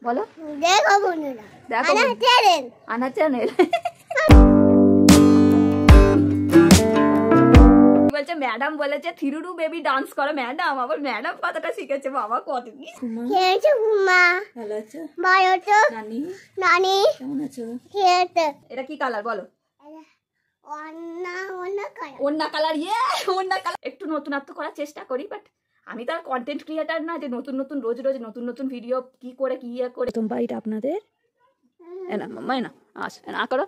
বলো দেখো বন্ধুরা দেখো আনা চ্যানেল বলছে ম্যাডাম বলেছে থিরুরু বেবি ডান্স করো। ম্যাডাম আবার ম্যাডাম কথাটা শিখেছে বাবা কত কি খেয়েছো ঘুমা ভালো আছো ভালো তো নানি নানি কেমন আছো খেয়েছো এটা কি কালার বলো অন্য কালার ইয়ে অন্য কালার একটু নতুনত্ব করার চেষ্টা করি বাট আমি তো আর কন্টেন্ট ক্রিয়েটার না যে নতুন নতুন রোজ রোজ নতুন নতুন ভিডিও কি করে কি ইয়ে করে প্রথম বাড়িটা আপনাদের না মাম্মা না আস না করো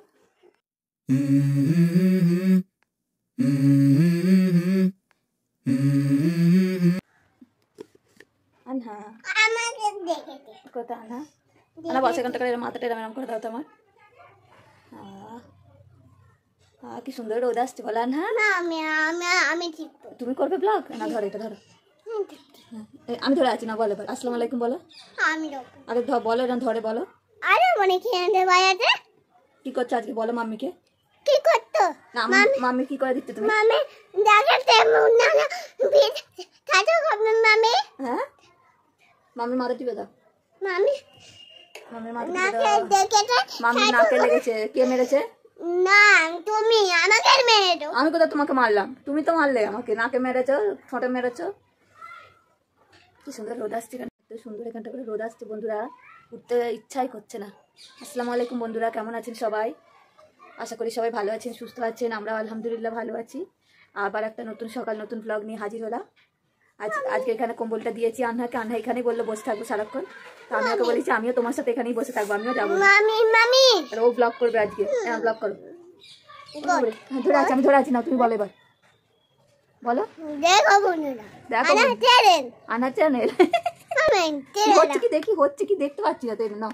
আনহা আমাকে দেখেছে কোথা আনহা আনা বসে এখানটা করে মাথাটা এরম করে দাও তো আমার কি সুন্দর রোদ আসছে বলো আনহা না আমি ঠিক তুমি করবে ব্লগ না ধরো এটা ধরো আমি ধরে আছি না বলো বলো আসসালামু আলাইকুম বলো আমি আরে বলো এটা ধরে বলো আরে মনে খেয়ে বাইরে কি করছো আজকে বলো মাম্মিকে কি করতো না মাম্মি কি করে দিতে তুমি মামি দেখাতে না না কাজু করবে মামি হ্যাঁ মাম্মি মাথা টিপে দাও মামি মাম্মি মাথা নাকে টিপে দাও দেখেছে মাম্মি নাকে লেগেছে কে মেরেছে না তুমি আমাকে মেরেছো আমি কোথায় তোমাকে মারলাম তুমি তো মারলে আমাকে নাকে মেরেছো ঠোঁটে মেরেছো কি সুন্দর রোদ আসছে এত সুন্দর এখানটা করে রোদ আসছে বন্ধুরা উঠতে ইচ্ছাই করছে না আসসালামু আলাইকুম বন্ধুরা কেমন আছেন সবাই আশা করি সবাই ভালো আছেন সুস্থ আছেন আমরা আলহামদুলিল্লাহ ভালো আছি আবার একটা নতুন সকাল নতুন ব্লগ নিয়ে হাজির হলাম আজকে এখানে কম্বলটা দিয়েছি আনহাকে আনহা এখানেই বললো বসে থাকবো সারাক্ষণ তো আমি ওকে বলেছি আমিও তোমার সাথে এখানেই বসে থাকবো আমিও যাবো মামি মামি আর ও ব্লগ করবে আজকে হ্যাঁ ব্লগ করো ধরে আছি আমি ধরে আছি না তুমি বলো এবার বলো দেখো বন্ধুরা দেখো আনা চ্যানেল হচ্ছে কি দেখি হচ্ছে কি দেখতে পাচ্ছি না তো না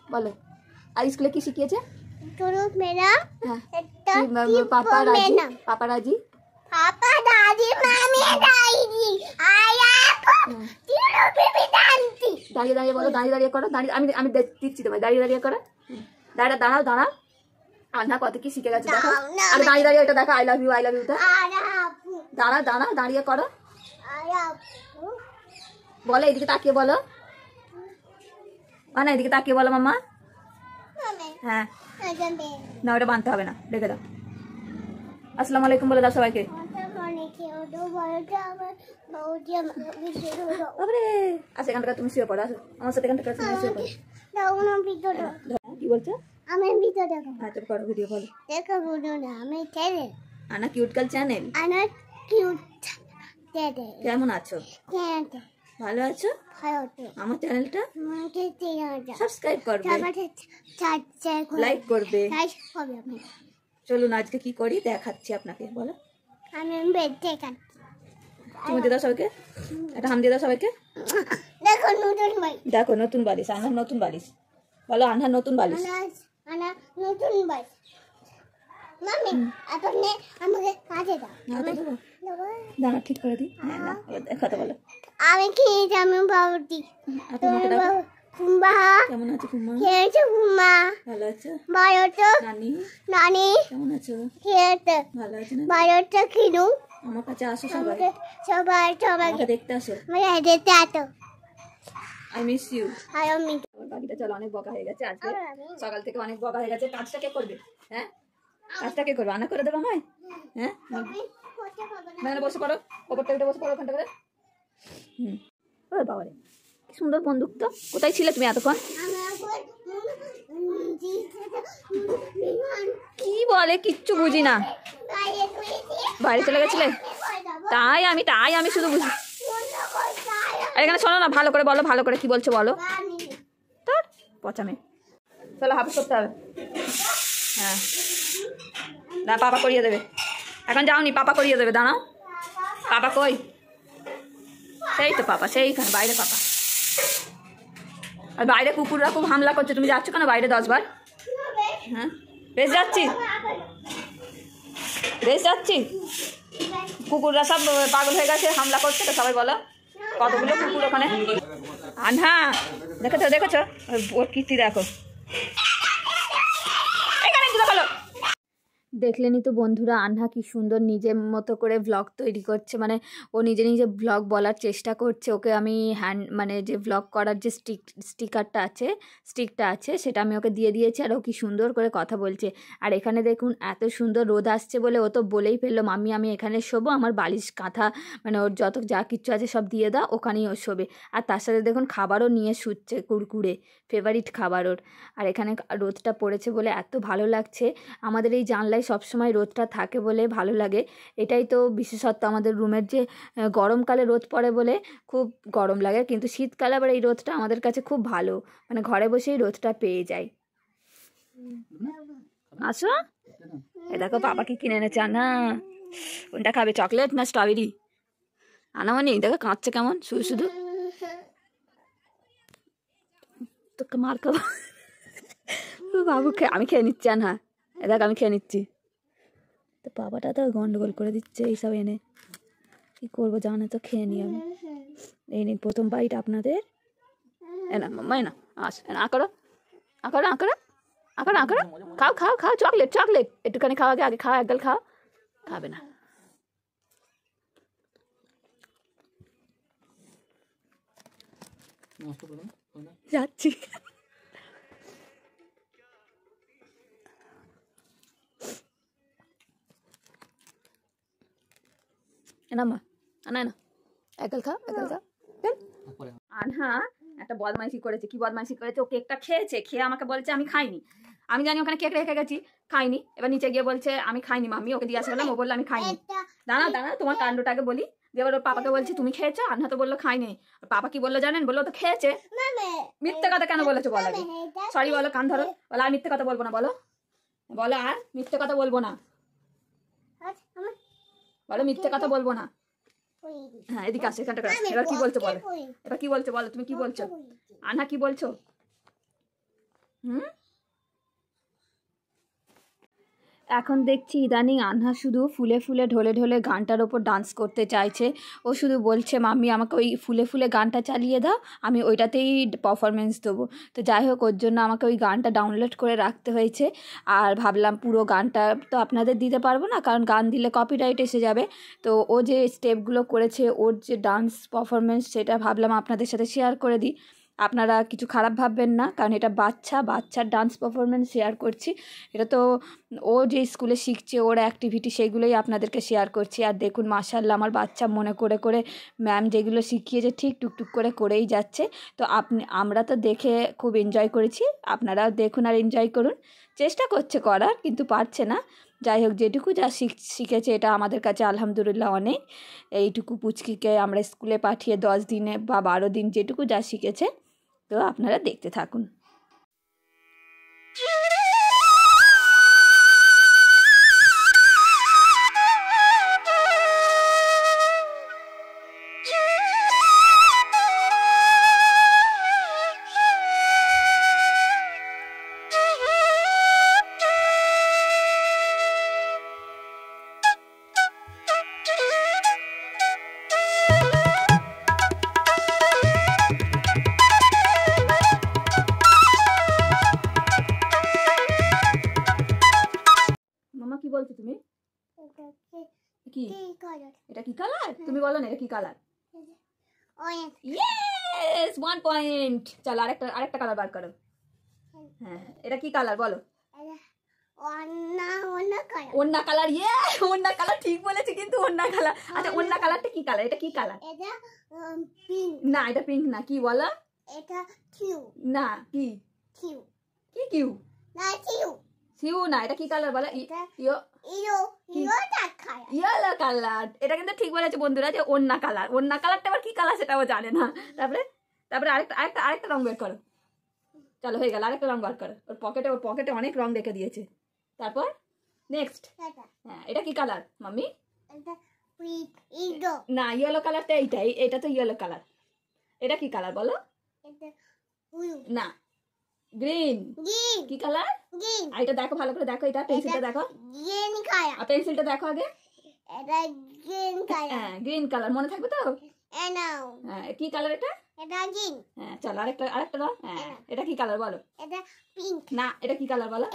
বলো আর স্কুলে কি শিখিয়েছে পাপা রাজি পাপা দাদি মামি দাদি দাঁড়িয়ে দাঁড়িয়ে বলো দাঁড়িয়ে দাঁড়িয়ে করো দাঁড়িয়ে আমি দিচ্ছি তোমায় দাঁড়িয়ে দাঁড়িয়ে করো দাঁড়াও আন্না কত কি শিখে গেছে দেখো আর দাঁড়িয়ে দাঁড়িয়ে এটা দেখো আই লাভ ইউ টা দাঁড়াও দাঁড়িয়ে করো বলো এদিকে তাকিয়ে বলো না এদিকে তাকিয়ে বলো মাম্মা হ্যাঁ না ওটা বানতে হবে না রেখে দাও আসসালামু আলাইকুম বলে দাও সবাইকে আচ্ছা এখান থেকে তুমি শুয়ে পড়ো আসো আমার সাথে এখান থেকে শুয়ে পড়ো কি বলছো আমি ভিডিও দেখো হ্যাঁ তো করো ভিডিও বলো দেখো বন্ধুরা আমি চ্যানেল আনা কিউট গার্ল চ্যানেল আনা কিউট চ্যানেল কেমন আছো ভালো আছো ভালো তো আমার চ্যানেলটা আমাকে সাবস্ক্রাইব করবে লাইক করবে চলুন আজকে কি করি দেখাচ্ছি আপনাকে বলো আমি বেডে কাটছি তুমি দিয়ে দাও সবাইকে একটা হাম দিয়ে দাও সবাইকে দেখো নতুন বালিশ আনহার নতুন বালিশ বলো আনহার নতুন বালিশ আনা নতুন বালিশ মামি আপনি আমাকে কাটে দাও দাঁড়া ঠিক করে দিই কথা বলো আমি খেয়েছি আমি বাবুটি কুম্বা কেমন আছো কুম্বা খেয়েছো কুম্বা ভালো আছো ভালো তো নানি কেমন আছো খেয়েছো ভালো আছো ভালো তো কিনু আমার কাছে আসো সবাই সবাই দেখতে আসো দেখতে আসো আই মিস ইউ আমি বাকিটা চলো অনেক বকা হয়ে গেছে আজকে সকাল থেকে অনেক বকা হয়ে গেছে কাজটা কে করবে হ্যাঁ কাজটা কে করবে আনা করে দেবো আমায় হ্যাঁ মানে বসে পড়ো ওপরটা উঠে বসে পড়ো ওখানটা করে ও বাবা রে কি সুন্দর বন্দুক তো কোথায় ছিলে তুমি এতক্ষণ কি বলে কিচ্ছু বুঝি না বাইরে চলে গেছিলে তাই আমি শুধু বুঝি আর এখানে শোনো না ভালো করে বলো ভালো করে কি বলছো বলো তোর পচামে চলো হাফিজ করতে হবে হ্যাঁ না পাপা করিয়ে দেবে এখন যাওনি পাপা করিয়ে দেবে দাঁড়াও পাপা কই সেই তো পাপা সেইখানে বাইরে পাপা আর বাইরে কুকুররা খুব হামলা করছে তুমি যাচ্ছ কেন বাইরে 10 বার হ্যাঁ বেশ যাচ্ছি কুকুররা সব পাগল হয়ে গেছে হামলা করছে তো সবাই বলো কতগুলো কুকুর ওখানে আনহা দেখেছো ওর কীর্তি দেখো এখানে কি বলো দেখলেনই তো বন্ধুরা, আনহা কি সুন্দর নিজের মতো করে ভ্লগ তৈরি করছে, মানে ও নিজে নিজে ভ্লগ বলার চেষ্টা করছে। ওকে আমি মানে যে ভ্লগ করার যে স্টিকটা আছে সেটা আমি ওকে দিয়ে দিয়েছি, আর ও কি সুন্দর করে কথা বলছে। আর এখানে দেখুন এত সুন্দর রোদ আসছে বলে ও তো বলেই ফেললো, মাম্মি আমি এখানে শোবো, আমার বালিশ কাঁথা মানে ওর যত যা কিচ্ছু আছে সব দিয়ে দাও, ওখানেই ও শোবে। আর তার সাথে দেখুন খাবারও নিয়ে শুচ্ছে, কুরকুরে, ফেভারিট খাবার ওর। আর এখানে রোদটা পড়েছে বলে এত ভালো লাগছে। আমাদের এই জানলায় সবসময় রোদটা থাকে বলে ভালো লাগে, এটাই তো বিশেষত্ব আমাদের রুমের, যে গরমকালে রোদ পড়ে বলে খুব গরম লাগে, কিন্তু শীতকালে আবার এই রোদটা আমাদের কাছে খুব ভালো, মানে ঘরে বসেই রোদটা পেয়ে যাই। আসো, এ দেখো বাবা কি কিনে এনেছে। আনা কোনটা খাবে, চকলেট না স্ট্রবেরি? আনামনি দেখো কাঁদছে কেমন, শুধু শুধু তোকে মার খাবো। বাবু আমি খেয়ে নিচ্ছি। আনা দেখ আমি খেয়ে নিচ্ছি। তো বাবাটা তো গন্ডগোল করে দিচ্ছে এইসব এনে, কী করবো জানে তো, খেয়ে নিই আমি। এই নিন প্রথম বাইট আপনাদের। এনা মাম্মা এনা আস, এনা আঁকড়ো আঁকড়ো আঁকড়ো আঁকড়ো আঁকড়ো, খাও খাও খাও, চকলেট চকলেট একটুখানি খাও, আগে আগে খাও, একগাল খাও। খাবে না, যাচ্ছি। এনা মা আনা এনা, একগাল খাও একগাল খাও। আনহা একটা বদমাইশি করেছে। কি বদমাইশি করেছে, ও কেকটা খেয়েছে, খেয়ে আমাকে বলছে আমি খাইনি। আমি জানি ওখানে কেক রেখে গেছি, খাইনি। এবার নিচে গিয়ে বলছে আমি খাইনি মাম্মি, ওকে দিয়ে আসা গেলাম, ও বললো আমি খাইনি। দাঁড়া দাঁড়া, তোমার কাণ্ডটাকে বলি। দিয়ে এবার ওর পাপাকে বলছে তুমি খেয়েছো, আনহা তো বললো খাইনি। পাপা কি বললো জানেন, বললো তো খেয়েছে। মিথ্যে কথা কেন বলেছো বলো, সরি বলো, কান ধরো, বলো আর মিথ্যে কথা বলবো না, বলো বলো আর মিথ্যে কথা বলবো না, বলো মিথ্যে কথা বলবো না। হ্যাঁ এদিকে আসো, এখানটা আসো। এবার কি বলছো বলো, এবার কি বলছো বলো, তুমি কি বলছো আনহা, কি বলছো? এখন দেখছি ইদানিং আনহা শুধু ফুলে ফুলে ঢলে ঢলে গানটার ওপর ডান্স করতে চাইছে। ও শুধু বলছে মাম্মি আমাকে ওই ফুলে ফুলে গানটা চালিয়ে দাও, আমি ওইটাতেই পারফরমেন্স দেবো। তো যাই হোক, ওর জন্য আমাকে ওই গানটা ডাউনলোড করে রাখতে হয়েছে। আর ভাবলাম পুরো গানটা তো আপনাদের দিতে পারবো না, কারণ গান দিলে কপিরাইট এসে যাবে। তো ও যে স্টেপগুলো করেছে, ওর যে ডান্স পারফরমেন্স, সেটা ভাবলাম আপনাদের সাথে শেয়ার করে দিই। আপনারা কিছু খারাপ ভাববেন না, কারণ এটা বাচ্চার ডান্স পারফরমেন্স শেয়ার করছি। এটা তো ও যে স্কুলে শিখছে, ওর অ্যাক্টিভিটি, সেগুলোই আপনাদেরকে শেয়ার করছি। আর দেখুন মাশাআল্লাহ, আমার বাচ্চা মনে করে করে ম্যাম যেগুলো শিখিয়েছে ঠিক টুকটুক করে করেই যাচ্ছে। তো আমরা তো দেখে খুব এনজয় করেছি, আপনারাও দেখুন আর এনজয় করুন। চেষ্টা করছে করার, কিন্তু পারছে না। যাই হোক, যেটুকু যা শিখেছে এটা আমাদের কাছে আলহামদুলিল্লাহ অনেক। এইটুকু পুচকিকে আমরা স্কুলে পাঠিয়ে 10 দিনে বা 12 দিন যেটুকু যা শিখেছে, তো আপনারা দেখতে থাকুন। মামা কি বলছো তুমি? কি এটা কি কালার, তুমি বলো না এটা কি কালার? Yes 1 point. চলো আরেকটা কালার বার করো। হ্যাঁ এটা কি কালার বলো? ওন্না কালার। ইয়ে ওন্না কালার, ঠিক বলেছি কিন্তু ওন্না কালার। আচ্ছা ওন্না কালারটা কি কালার, এটা কি কালার? না এটা পিঙ্ক না, কি বলো? এটা কিউ না, কি কিউ কি কিউ না কিউ সিউ না, এটা কি কালার বলো? Yellow colour. এটা কিন্তু ঠিক বলেছে বন্ধুরা, যে ওন্না কালার। ওন্না কালারটা আবার কি কালার সেটাও জানে না। তারপরে আরেকটা রং বের করো। চলো হয়ে গেল, আরেকটা রং বার করো। ওর পকেটে অনেক রং রেখে দিয়েছে। তারপর নেক্সট। হ্যাঁ এটা কি কালার মাম্মি? না ইয়েলো কালারটা এইটাই, এটা তো ইয়েলো কালার। এটা কি কালার বলো? না গ্রিন। কি কালার? আর এটা দেখো ভালো করে, দেখো এটা পেন্সিলটা দেখো, আর পেন্সিলটা দেখো আগে। হ্যাঁ গ্রিন কালার, মনে থাকবে তো? হ্যাঁ কি কালার এটা? হ্যাঁ চলো আরেকটা দাও। হ্যাঁ এটা কি কালার বলো? না এটা কি কালার বলো?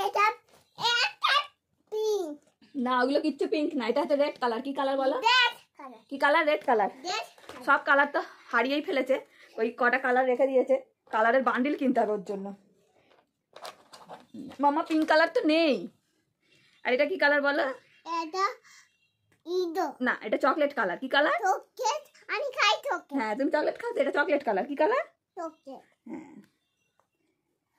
না ওগুলো কিচ্ছু পিঙ্ক না, এটা হচ্ছে রেড কালার। কি কালার বলো? রেড কালার, কি কালার? Red colour. রেড সব কালার তো হারিয়েই ফেলেছে, ওই কটা কালার রেখে দিয়েছে, কালারের বান্ডিল কিনতে হবে ওর জন্য। মামা পিঙ্ক কালার তো নেই। আর এটা কি কালার বলো? এটা ইদো না এটা চকলেট কালার। কি কালার? চকলেট, আমি খাই চকলেট। হ্যাঁ তুমি চকলেট খাও তো, এটা চকলেট কালার। কি কালার? চকলেট। হ্যাঁ।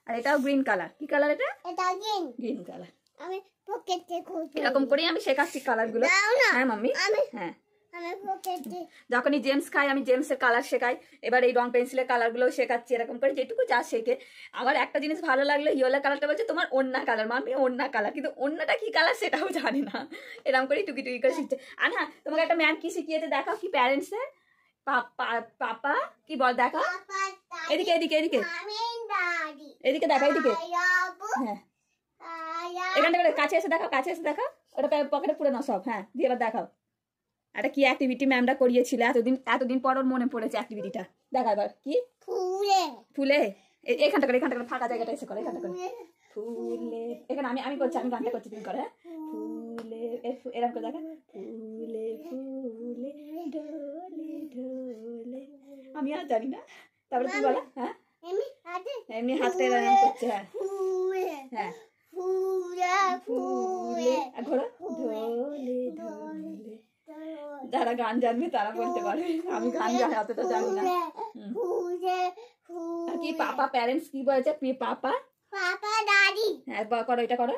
আর এটাও গ্রিন কালার। কি কালার এটা? এটা গ্রিন। Green colour. আমি পকেটে খুলতে এরকম করেই আমি শেখাচ্ছি কালার গুলো। দাও না। হ্যাঁ মাম্মি। আমি হ্যাঁ আমি পকেটে যখনই জেমস খাই আমি জেমসের কালার শেখাই, এবার এই রং পেন্সিলের কালারগুলোও শেখাচ্ছি, এরকম করে যেটুকু যা শেখে। আমার একটা জিনিস ভালো লাগলো, ইয়েলো কালারটা বলছে তোমার ওন্না কালার, মাম্মি ওন্না কালার, কিন্তু ওন্নাটা কি কালার সেটাও জানি না, এরকম করে টুকি টুকি করে শিখছে। আর হ্যাঁ তোমাকে একটা ম্যাম কি শিখিয়েছে দেখাও, কি প্যারেন্টসের পাপা কি বল দেখাও, পাপা এদিকে এদিকে এদিকে আমি দাদি এদিকে দেখা, এদিকে। আয়াবু হ্যাঁ আয়া এখানটা করে কাছে এসে দেখাও, কাছে এসে দেখাও, ওটা পকেটে পুরে নাও সব। হ্যাঁ দিয়ে এবার দেখাও একটা কি অ্যাক্টিভিটি ম্যামরা করিয়েছিল, এতদিন পর ওর মনে পড়েছে অ্যাক্টিভিটিটা। দেখা এবার কি ফুলে ফুলে, এখানটা করে ফাঁকা জায়গাটা এসে করে, এখানটা করে ফুলে, এখানে আমি করছি, আমি গানটা করছি, তুমি করে। হ্যাঁ? ফুলে এরকম করে দেখা, ফুলে ফুলে ঢোলে ঢোলে, আমি আর জানি না, তারপরে তুমি বলো। হ্যাঁ এমনি আদে এমনি হাতটা এরকম করছে। হ্যাঁ ফুলে হ্যাঁ ফুলে ফুলে আর ঘোরো, ঢোলে ঢোলে। যারা গান জানবে তারা বলতে পারবে, আমি গান জানি অতটা জানি না। ফুলে আর কি পাপা প্যারেন্টস কি বলেছে, পাপা পাপা দাদি হ্যাঁ করো, এটা করো।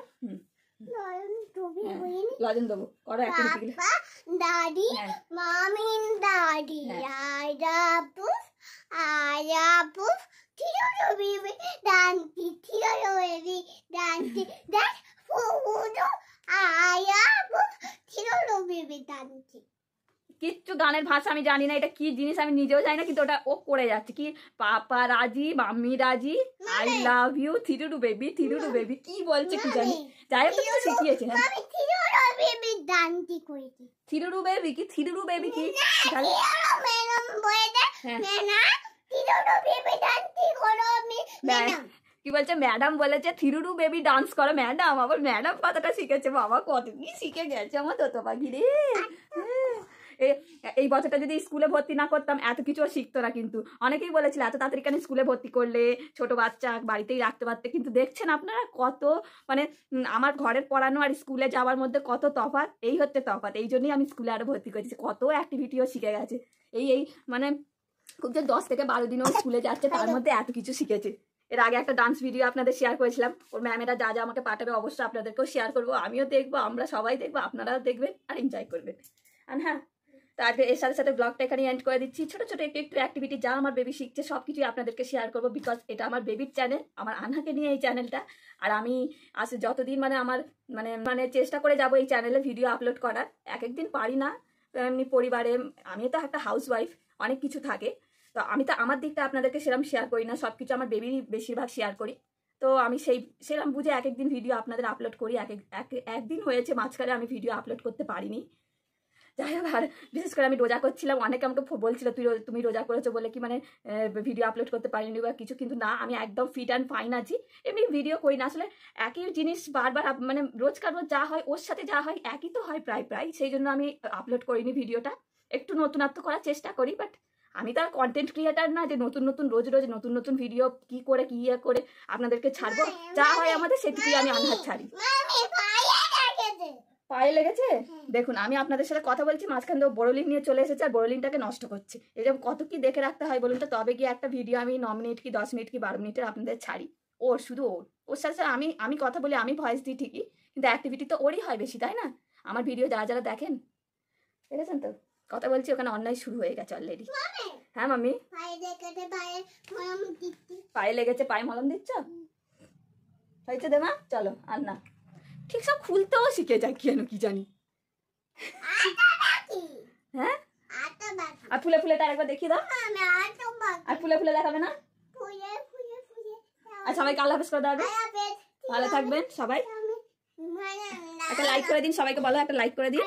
তুমি হ্যাঁ, বলিনি লজেন দেবো, করো অ্যাক্টিভিটি। পাপা দাদি হ্যাঁ। মামিন দাদি আয়াবু আয়াবু থিরো বেবি ডান্টি থিরো বেবি ডান্টি দ্যাট ফুডো আয়াবু থিরো বেবি ডান্টি। কিচ্ছু গানের ভাষা আমি জানি না, এটা কি জিনিস আমি নিজেও জানি না, কিন্তু ওটা ও করে যাচ্ছে। কি পাপা রাজি, মাম্মি রাজি, আই লাভ ইউ, থিরুরু বেবি, থিরুরু বেবি, কি বলছে কি জানি, যাই হোক কিছু শিখিয়েছে। হ্যাঁ আমি থিরো বেবি ডান্টি করেছি। থিরুরু বেবি কি, থিরুরু বেবি কি তাহলে? ম্যাডাম বলে হ্যাঁ ম্যাডাম থিরো বেবি ডান্টি করো ম্যাডাম। কি বলছে? ম্যাডাম বলেছে থিরুরু বেবি ডান্স করো। ম্যাডাম আবার ম্যাডাম কথাটা শিখেছে, বাবা কত কি শিখে গেছে আমার তো পাখি রে। এই বছরটা যদি স্কুলে ভর্তি না করতাম এত কিছু শিখতো না, কিন্তু অনেকেই বলেছিল এত তাড়াতাড়ি কেন স্কুলে ভর্তি করলে, ছোট বাচ্চা বাড়িতেই রাখতে পারতে। কিন্তু দেখছেন আপনারা কত মানে আমার ঘরের পড়ানো আর স্কুলে যাওয়ার মধ্যে কত তফাৎ, এই হচ্ছে তফাৎ। এই জন্যই আমি স্কুলে আরো ভর্তি করেছি, কত অ্যাক্টিভিটিও শিখে গেছে। এই মানে খুব যে 10 থেকে 12 দিনও স্কুলে যাচ্ছে, তার মধ্যে এত কিছু শিখেছে। এর আগে একটা ডান্স ভিডিও আপনাদের শেয়ার করেছিলাম, ওর ম্যামেরা যা যা আমাকে পাঠাবে অবশ্যই আপনাদেরকেও শেয়ার করবো, আমিও দেখবো, আমরা সবাই দেখবো, আপনারাও দেখবেন আর এনজয় করবেন। আর হ্যাঁ তো আজকে এর সাথে সাথে ব্লগটা এখানে এন্ড করে দিচ্ছি। ছোট ছোট একটু একটু অ্যাক্টিভিটি যা আমার বেবি শিখছে সব কিছুই আপনাদেরকে শেয়ার করবো, বিকজ এটা আমার বেবির চ্যানেল, আমার আনহাকে নিয়ে এই চ্যানেলটা। আর আমি আসলে যতদিন মানে আমার মানে চেষ্টা করে যাবো এই চ্যানেলে ভিডিও আপলোড করার। এক একদিন পারি না, এমনি পরিবারে, আমি তো একটা হাউস ওয়াইফ, অনেক কিছু থাকে, তো আমি তো আমার দিকটা আপনাদেরকে সেরকম শেয়ার করি না, সব কিছু আমার বেবিরই বেশিরভাগ শেয়ার করি। তো আমি সেরকম বুঝে এক একদিন ভিডিও আপনাদের আপলোড করি। একদিন হয়েছে মাঝখানে আমি ভিডিও আপলোড করতে পারিনি, যাই হোক। আর বিশেষ করে আমি রোজা করছিলাম, অনেকে আমাকে বলছিল তুমি রোজা করেছো বলে কি মানে ভিডিও আপলোড করতে পারিনি বা কিছু, কিন্তু না, আমি একদম ফিট অ্যান্ড ফাইন আছি, এমনি ভিডিও করি না। আসলে একই জিনিস বারবার মানে রোজকার রোজ যা হয় ওর সাথে যা হয় একই তো হয় প্রায়, সেই জন্য আমি আপলোড করিনি ভিডিওটা, একটু নতুনত্ব করার চেষ্টা করি। বাট আমি তো আর কন্টেন্ট ক্রিয়েটার না যে নতুন রোজ নতুন ভিডিও কি করে আপনাদেরকে ছাড়বো। যা হয় আমাদের সেটুকুই আমি আনহার ছাড়ি। পায়ে লেগেছে? দেখুন আমি আপনাদের সাথে কথা বলছি, মাঝখান দিয়ে বোরোলিন নিয়ে চলে এসেছে আর বোরোলিনটাকে নষ্ট করছে। এই যে কত কি দেখে রাখতে হয় বলুন তো, তবে গিয়ে একটা ভিডিও আমি 9 মিনিট কি 10 মিনিট কি 12 মিনিটের আপনাদের ছাড়ি। শুধু ওর সাথে আমি কথা বলি, আমি ভয়েস দিই ঠিকই, কিন্তু অ্যাক্টিভিটি তো ওরই হয় বেশি, তাই না? আমার ভিডিও যারা দেখেন, দেখেছেন তো কথা বলছি, ওখানে অন্যায় শুরু হয়ে গেছে অলরেডি। হ্যাঁ মাম্মি পায়ে লেগেছে, পায়ে মলম দিচ্ছ? হয়েছে দেমা, চলো আর না, ঠিক সব খুলতেও শিখে যায় কেন কি জানি। হ্যাঁ আর ফুলে আরেকবার দেখিয়ে দাও, আর ফুলে দেখাবে না? আর সবাইকে আল্লাহ হাফেজ করে দাও, ভালো থাকবেন সবাই, একটা লাইক করে দিন, সবাইকে বলো একটা লাইক করে দিন।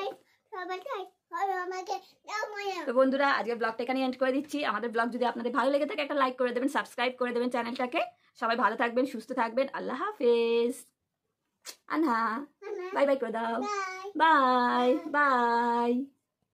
তো বন্ধুরা আজকে ব্লগটা এখানে এন্ড করে দিচ্ছি। আমাদের ব্লগ যদি আপনাদের ভালো লেগে থাকে একটা লাইক করে দেবেন, সাবস্ক্রাইব করে দেবেন চ্যানেলটাকে। সবাই ভালো থাকবেন, সুস্থ থাকবেন, আল্লাহ হাফেজ। আনহা Mama, বাই বাই করে দাও bye. Bye bye